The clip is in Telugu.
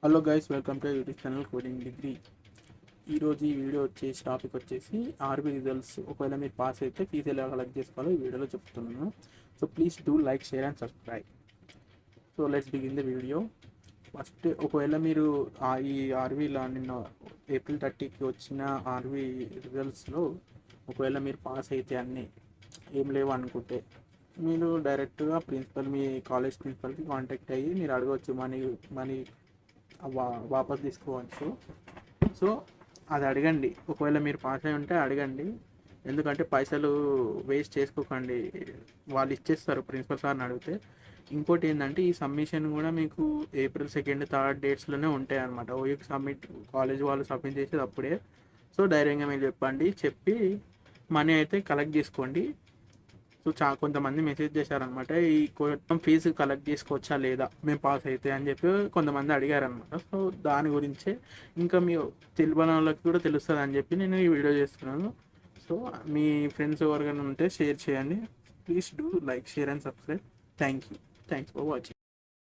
Hello guys, welcome to YouTube channel coding degree. ఈరోజు ఈ వీడియో టాపిక్ వచ్చేసి ఆర్బీ రిజల్ట్స్. ఒకవేళ మీరు పాస్ అయితే ఫీజు ఎలా కలెక్ట్ చేసుకోవాలో ఈ వీడియోలో చెప్తున్నాను. So please do like, share and subscribe. So let's begin the video. First, ఒకవేళ మీరు ఈ ఆర్వీలో నిన్న ఏప్రిల్ 30కి వచ్చిన ఆర్వీ రిజల్ట్స్లో ఒకవేళ మీరు పాస్ అయితే అన్నీ ఏం లేవు అనుకుంటే మీరు డైరెక్ట్గా మీ కాలేజ్ ప్రిన్సిపల్కి కాంటాక్ట్ అయ్యి మీరు అడగవచ్చు, మనీ వాపస్ తీసుకోవచ్చు. సో అది అడగండి. ఒకవేళ మీరు పాస్ అయి ఉంటే అడగండి, ఎందుకంటే పైసలు వేస్ట్ చేసుకోకండి. వాళ్ళు ఇచ్చేస్తారు ప్రిన్సిపల్ సార్ని అడిగితే. ఇంకోటి ఏంటంటే ఈ సబ్మిషన్ కూడా మీకు ఏప్రిల్ 2, 3 డేట్స్లోనే ఉంటాయి అన్నమాట. ఓయూకి కాలేజ్ వాళ్ళు సబ్మిట్ చేసేది అప్పుడే. సో ధైర్యంగా మీరు చెప్పి మనీ అయితే కలెక్ట్ చేసుకోండి. సో కొంతమంది మెసేజ్ చేశారనమాట, ఈ మొత్తం ఫీజు కలెక్ట్ చేసుకోవచ్చా లేదా మేము పాస్ అయితే అని చెప్పి కొంతమంది అడిగారనమాట. సో దాని గురించే ఇంకా మీ తెలియని వాళ్ళకి కూడా తెలుస్తుంది అని చెప్పి నేను ఈ వీడియో చేస్తున్నాను. సో మీ ఫ్రెండ్స్ ఎవరికైనా ఉంటే షేర్ చేయండి. Please do like, share and subscribe. Thanks for watching.